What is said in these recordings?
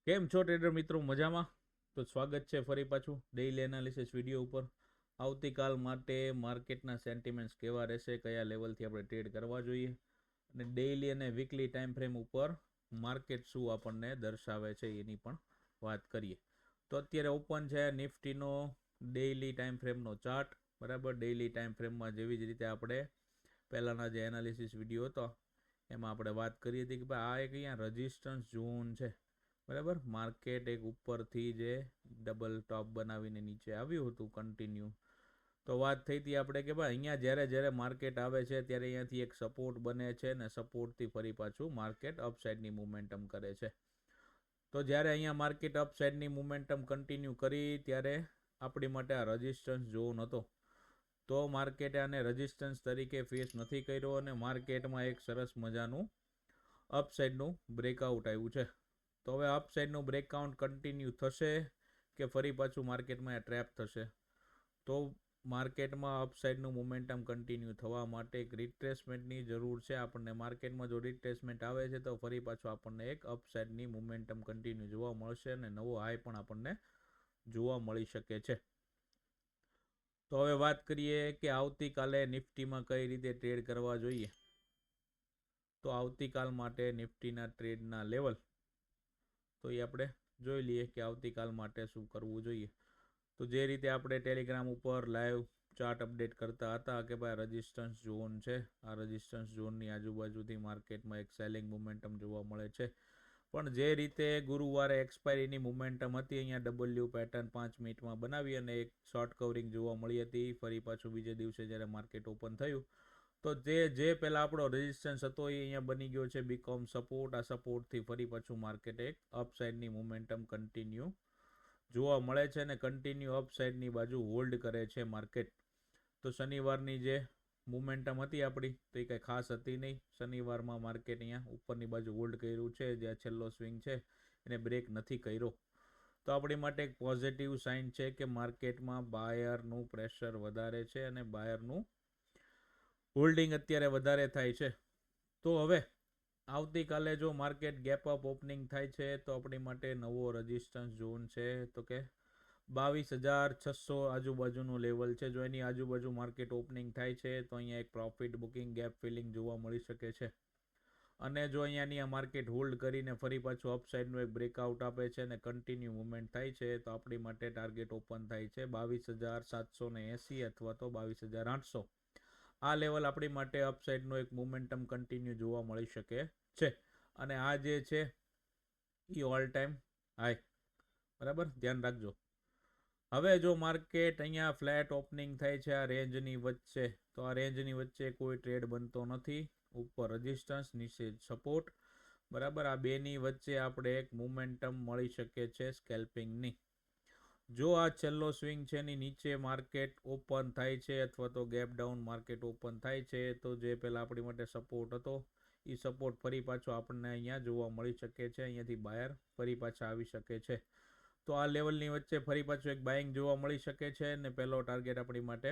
કેમ છો ટ્રેડર મિત્રો? મજામાં? તો સ્વાગત છે ફરી પાછું ડેઇલી એનાલિસિસ વિડીયો ઉપર. આવતીકાલ માટે માર્કેટના સેન્ટિમેન્ટ્સ કેવા રહેશે, કયા લેવલથી આપણે ટ્રેડ કરવા જોઈએ, અને ડેઇલી અને વીકલી ટાઈમ ફ્રેમ ઉપર માર્કેટ શું આપણને દર્શાવે છે એની પણ વાત કરીએ. તો અત્યારે ઓપન છે નિફ્ટીનો ડેઇલી ટાઈમ ફ્રેમનો ચાર્ટ. બરાબર, ડેઇલી ટાઈમ ફ્રેમમાં જેવી જ રીતે આપણે પહેલાંના જે એનાલિસિસ વિડીયો હતો એમાં આપણે વાત કરી હતી કે ભાઈ આ એક અહીંયા રેઝિસ્ટન્સ ઝોન છે. બરાબર, માર્કેટ એક ઉપરથી જે ડબલ ટોપ બનાવીને નીચે આવ્યું હતું કન્ટિન્યુ, તો વાત થઈ હતી આપણે કે ભાઈ અહીંયા જ્યારે માર્કેટ આવે છે ત્યારે અહીંયાથી એક સપોર્ટ બને છે ને સપોર્ટથી ફરી પાછું માર્કેટ અપસાઇડની મુમેન્ટમ કરે છે. તો જ્યારે અહીંયા માર્કેટ અપસાઇડની મુમેન્ટમ કન્ટિન્યુ કરી ત્યારે આપણી માટે આ રેઝિસ્ટન્સ ઝોન હતો. તો માર્કેટે આને રેઝિસ્ટન્સ તરીકે ફેસ નથી કર્યો અને માર્કેટમાં એક સરસ મજાનું અપસાઇડનું બ્રેકઆઉટ આવ્યું છે. તો હવે અપસાઇડનું બ્રેકઆઉટ કન્ટિન્યુ થશે કે ફરી પાછું માર્કેટમાં ટ્રેપ થશે? તો માર્કેટમાં અપસાઇડનું મોમેન્ટમ કન્ટિન્યુ થવા માટે એક રિટ્રેસમેન્ટની જરૂર છે આપણને. માર્કેટમાં જો રિટ્રેસમેન્ટ આવે છે તો ફરી પાછું આપણને એક અપસાઇડની મોમેન્ટમ કન્ટિન્યુ જોવા મળશે અને નવો હાઈ પણ આપણને જોવા મળી શકે છે. તો હવે વાત કરીએ કે આવતીકાલે નિફ્ટીમાં કઈ રીતે ટ્રેડ કરવા જોઈએ. તો આવતીકાલ માટે નિફ્ટીના ટ્રેડના લેવલ તો એ આપણે જોઈ લઈએ કે આવતીકાલ માટે શું કરવું જોઈએ. તો જે રીતે આપણે ટેલિગ્રામ ઉપર લાઈવ ચાર્ટ અપડેટ કરતા હતા કે ભાઈ રેઝિસ્ટન્સ ઝોન છે, આ રેઝિસ્ટન્સ ઝોનની આજુબાજુથી માર્કેટમાં એક સેલિંગ મોમેન્ટમ જોવા મળે છે. પણ જે રીતે ગુરુવારે એક્સપાયરીની મોમેન્ટમ હતી, અહીંયા ડબલ્યુ પેટર્ન 5 મિનિટમાં બનાવી અને એક શોર્ટ કવરિંગ જોવા મળી હતી. ફરી પાછું બીજે દિવસે જ્યારે માર્કેટ ઓપન થયું તો જે પહેલાં આપણો રેઝિસ્ટન્સ હતો એ અહીંયા બની ગયો છે બીકોમ સપોર્ટ. આ સપોર્ટથી ફરી પાછું માર્કેટ એક અપસાઇડની મોમેન્ટમ કન્ટિન્યુ જોવા મળે છે અને કન્ટિન્યુ અપસાઇડની બાજુ હોલ્ડ કરે છે માર્કેટ. તો શનિવારની જે મોમેન્ટમ હતી આપણી તો એ કંઈ ખાસ હતી નહીં. શનિવારમાં માર્કેટ અહીંયા ઉપરની બાજુ હોલ્ડ કર્યું છે, જે છેલ્લો સ્વિંગ છે એને બ્રેક નથી કર્યો. તો આપણી માટે એક પોઝિટિવ સાઇન છે કે માર્કેટમાં બાયરનું પ્રેશર વધારે છે અને બાયરનું હોલ્ડિંગ અત્યારે વધારે થાય છે. તો હવે આવતીકાલે જો માર્કેટ ગેપ અપ ઓપનિંગ થાય છે તો આપણી માટે નવો રેઝિસ્ટન્સ ઝોન છે તો કે 22,600 આજુબાજુનું લેવલ છે. જો એની આજુબાજુ માર્કેટ ઓપનિંગ થાય છે તો અહીંયા એક પ્રોફિટ બુકિંગ ગેપ ફિલિંગ જોવા મળી શકે છે. અને જો અહીંયાની આ માર્કેટ હોલ્ડ કરીને ફરી પાછું અપસાઇડનું એક બ્રેકઆઉટ આપે છે અને કન્ટિન્યુ મુવમેન્ટ થાય છે તો આપણી માટે ટાર્ગેટ ઓપન થાય છે 22,780 અથવા તો 22,800. આ લેવલ આપણી માટે અપસાઇડનો એક મોમેન્ટમ કન્ટિન્યુ જોવા મળી શકે છે. અને આ જે છે એ ઓલ ટાઈમ હાઈ. બરાબર, ધ્યાન રાખજો. હવે જો માર્કેટ અહીંયા ફ્લેટ ઓપનિંગ થાય છે આ રેન્જની વચ્ચે, તો આ રેન્જની વચ્ચે કોઈ ટ્રેડ બનતો નથી. ઉપર રેઝિસ્ટન્સ, નીચે સપોર્ટ. બરાબર, આ બેની વચ્ચે આપણે એક મોમેન્ટમ મળી શકે છે સ્કેલ્પિંગની. જો આ છેલ્લો સ્વિંગ છે એની નીચે માર્કેટ ઓપન થાય છે અથવા તો ગેપ ડાઉન માર્કેટ ઓપન થાય છે તો જે પહેલાં આપણી માટે સપોર્ટ હતો એ સપોર્ટ ફરી પાછો આપણને અહીંયા જોવા મળી શકે છે. અહીંયાથી બાયર ફરી પાછા આવી શકે છે. તો આ લેવલની વચ્ચે ફરી પાછું એક બાઇંગ જોવા મળી શકે છે અને પહેલો ટાર્ગેટ આપણી માટે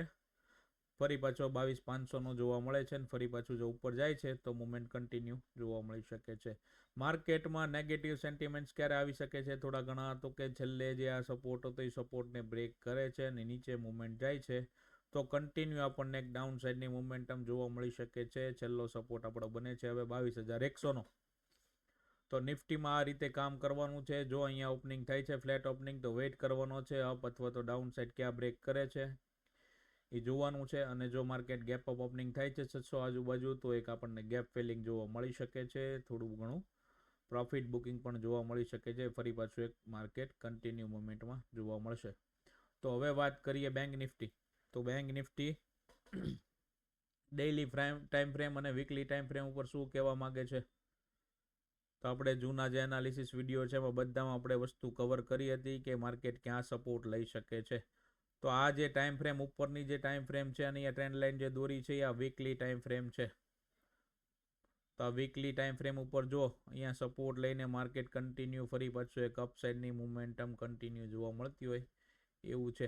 ફરી પાછો 22,500નો જોવા મળે છે અને ફરી પાછું જો ઉપર જાય છે તો મુવમેન્ટ કન્ટિન્યુ જોવા મળી શકે છે. માર્કેટમાં નેગેટિવ સેન્ટિમેન્ટ્સ ક્યારે આવી શકે છે થોડા ઘણા? તો કે છેલ્લે જે આ સપોર્ટ હતો એ સપોર્ટને બ્રેક કરે છે અને નીચે મુવમેન્ટ જાય છે તો કન્ટિન્યુ આપણને એક ડાઉન સાઇડની મોમેન્ટમ જોવા મળી શકે છે. છેલ્લો સપોર્ટ આપણો બને છે હવે 22,100નો. તો નિફ્ટીમાં આ રીતે કામ કરવાનું છે. જો અહીંયા ઓપનિંગ થાય છે ફ્લેટ ઓપનિંગ તો વેઇટ કરવાનો છે અપ અથવા તો ડાઉન સાઇડ ક્યાં બ્રેક કરે છે એ જોવાનું છે. અને જો માર્કેટ ગેપ અપ ઓપનિંગ થાય છે 600 આજુબાજુ તો એક આપણને ગેપ ફિલિંગ જોવા મળી શકે છે. થોડું ઘણું પ્રોફિટ બુકિંગ પણ જોવા મળી શકે છે. ફરી પાછું એક માર્કેટ કન્ટિન્યુ મોમેન્ટમાં જોવા મળશે. તો હવે વાત કરીએ બેંક નિફ્ટી. તો bank Nifty daily time frame અને વીકલી ટાઈમ ફ્રેમ ઉપર શું કહેવા માંગે છે? તો આપણે જૂના જે એનાલિસિસ વિડીયો છે એમાં બધામાં આપણે વસ્તુ કવર કરી હતી કે માર્કેટ ક્યાં સપોર્ટ લઈ શકે છે. તો આ જે ટાઈમ ફ્રેમ ઉપરની જે ટાઈમ ફ્રેમ છે અને અહીંયા ટ્રેન્ડ લાઇન જે દોરી છે એ આ વીકલી ટાઈમ ફ્રેમ છે. તો આ વીકલી ટાઈમ ફ્રેમ ઉપર જો અહીંયા સપોર્ટ લઈને માર્કેટ કન્ટિન્યુ ફરી પાછું એક અપસાઇડની મોમેન્ટમ કન્ટિન્યુ જોવા મળતી હોય એવું છે.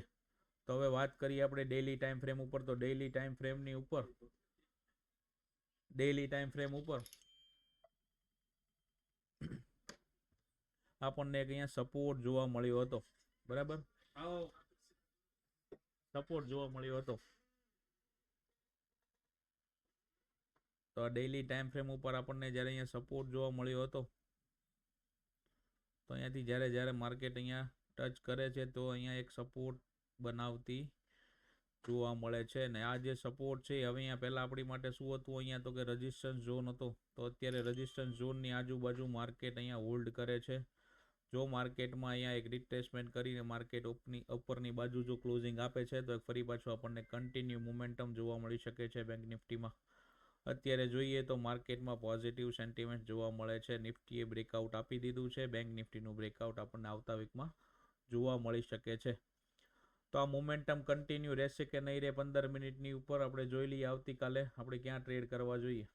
તો હવે વાત કરીએ આપણે ડેઇલી ટાઈમ ફ્રેમ ઉપર. તો ડેઇલી ટાઈમ ફ્રેમ ઉપર આપણને એક અહીંયા સપોર્ટ જોવા મળ્યો હતો, બરાબર, સપોર્ટ જોવા મળ્યો હતો. તો આ ડેઇલી ટાઈમ ફ્રેમ ઉપર આપણને જ્યારે અહીંયા સપોર્ટ જોવા મળ્યો હતો, તો અહીંયાથી જ્યારે માર્કેટ અહીંયા ટચ કરે છે તો અહીંયા એક સપોર્ટ બનાવતી જોવા મળે છે. ને આ જે સપોર્ટ છે હવે અહીંયા પહેલાં આપણી માટે શું હતું, અહીંયા તો કે રેઝિસ્ટન્સ ઝોન હતો. તો અત્યારે રેઝિસ્ટન્સ ઝોનની આજુબાજુ માર્કેટ અહીંયા હોલ્ડ કરે છે. જો માર્કેટમાં અહીંયા એક રિટ્રેસમેન્ટ કરીને માર્કેટ ઉપરની બાજુ જો ક્લોઝિંગ આપે છે તો ફરી પાછું આપણને કન્ટિન્યુ મોમેન્ટમ જોવા મળી શકે છે બેંક નિફ્ટીમાં. અત્યારે જોઈએ તો માર્કેટમાં પોઝિટિવ સેન્ટિમેન્ટ જોવા મળે છે. નિફ્ટીએ બ્રેકઆઉટ આપી દીધું છે. બેંક નિફ્ટીનું બ્રેકઆઉટ આપણને આવતા વીકમાં જોવા મળી શકે છે. તો આ મોમેન્ટમ કન્ટિન્યુ રહેશે કે નહીં રહે 15 મિનિટની ઉપર આપણે જોઈ લઈએ. આવતીકાલે આપણે ક્યાં ટ્રેડ કરવા જોઈએ,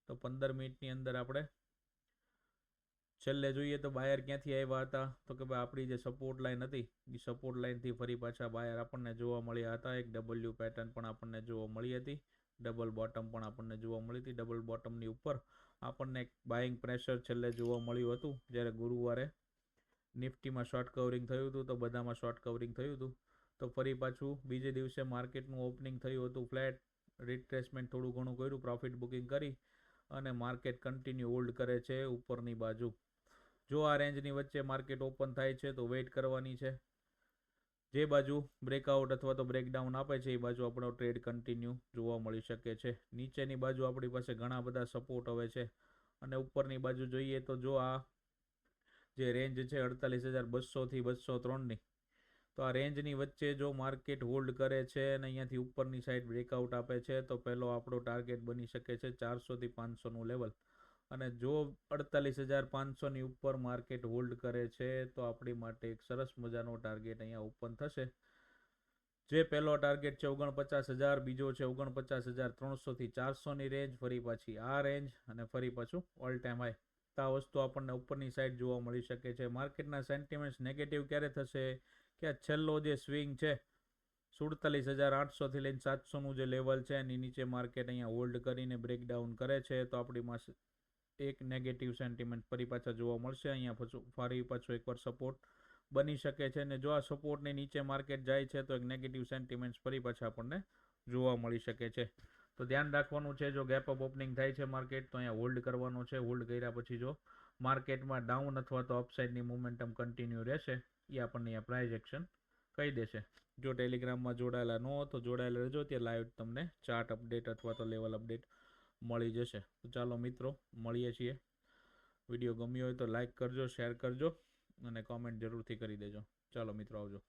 તો 15 મિનિટની અંદર આપણે છેલ્લે જોઈએ તો બાયર ક્યાંથી આવ્યા હતા, તો કે ભાઈ આપણી જે સપોર્ટ લાઇન હતી એ સપોર્ટ લાઇનથી ફરી પાછા બાયર આપણને જોવા મળ્યા હતા. એક ડબલ્યુ પેટર્ન પણ આપણને જોવા મળી હતી, ડબલ બોટમ પણ આપણને જોવા મળી હતી. ડબલ બોટમની ઉપર આપણને એક બાઇંગ પ્રેશર છેલ્લે જોવા મળ્યું હતું. જ્યારે ગુરુવારે નિફ્ટીમાં શોર્ટ કવરિંગ થયું હતું તો બધામાં શોર્ટ કવરિંગ થયું હતું. તો ફરી પાછું બીજે દિવસે માર્કેટનું ઓપનિંગ થયું હતું ફ્લેટ, રિટ્રેસમેન્ટ થોડું ઘણું કર્યું, પ્રોફિટ બુકિંગ કરી અને માર્કેટ કન્ટિન્યુ હોલ્ડ કરે છે ઉપરની બાજુ. જો આ રેન્જની વચ્ચે માર્કેટ ઓપન થાય છે તો વેઇટ કરવાની છે. જે બાજુ બ્રેકઆઉટ અથવા તો બ્રેકડાઉન આપે છે એ બાજુ આપણો ટ્રેડ કન્ટિન્યુ જોવા મળી શકે છે. નીચેની બાજુ આપણી પાસે ઘણા બધા સપોર્ટ હવે છે અને ઉપરની બાજુ જોઈએ તો જો આ જે રેન્જ છે 48,200 થી 203ની, તો આ રેન્જની વચ્ચે જો માર્કેટ હોલ્ડ કરે છે અને અહીંયાથી ઉપરની સાઈડ બ્રેકઆઉટ આપે છે તો પહેલો આપણો ટાર્ગેટ બની શકે છે 400 થી 500નું લેવલ. અને જો 48,500ની ઉપર માર્કેટ હોલ્ડ કરે છે તો આપણી માટે એક સરસ મજાનો ટાર્ગેટ અહીંયા ઓપન થશે. જે પહેલો ટાર્ગેટ છે 49,000, બીજો છે 49,300 થી 400ની રેન્જ, ફરી પાછી આ રેન્જ અને ફરી પાછું ઓલ ટાઈમ હાઈ. આ વસ્તુ આપણને ઉપરની સાઈડ જોવા મળી શકે છે. માર્કેટના સેન્ટિમેન્ટ્સ નેગેટિવ ક્યારે થશે કે આ છેલ્લો જે સ્વિંગ છે 47,800થી લઈને 700નું જે લેવલ છે એની નીચે માર્કેટ અહીંયા હોલ્ડ કરીને બ્રેકડાઉન કરે છે તો આપણી પાસે એક નેગેટિવ સેન્ટિમેન્ટ ફરી પાછા જોવા મળશે. અહીંયા ફરી પાછો એકવાર સપોર્ટ બની શકે છે અને જો આ સપોર્ટની નીચે માર્કેટ જાય છે તો એક નેગેટિવ સેન્ટિમેન્ટ ફરી પાછા આપણને જોવા મળી શકે છે. તો ધ્યાન રાખવાનું છે, જો ગેપ અપ ઓપનિંગ થાય છે માર્કેટ તો અહીંયા હોલ્ડ કરવાનો છે. હોલ્ડ કર્યા પછી જો માર્કેટમાં ડાઉન અથવા તો અપસાઇડની મોમેન્ટમ કન્ટિન્યુ રહેશે એ આપણને અહીંયા પ્રાઇસ એક્શન કહી દેશે. જો ટેલિગ્રામમાં જોડાયેલા ન હો તો જોડાયેલા રહેજો, ત્યાં લાઈવ તમને ચાર્ટ અપડેટ અથવા તો લેવલ અપડેટ મળી જશે. તો ચાલો મિત્રો, મળીએ છીએ. વિડીયો ગમ્યો હોય તો લાઈક કરજો, શેર કરજો અને કોમેન્ટ જરૂરથી કરી દેજો. ચાલો મિત્રો, આવજો.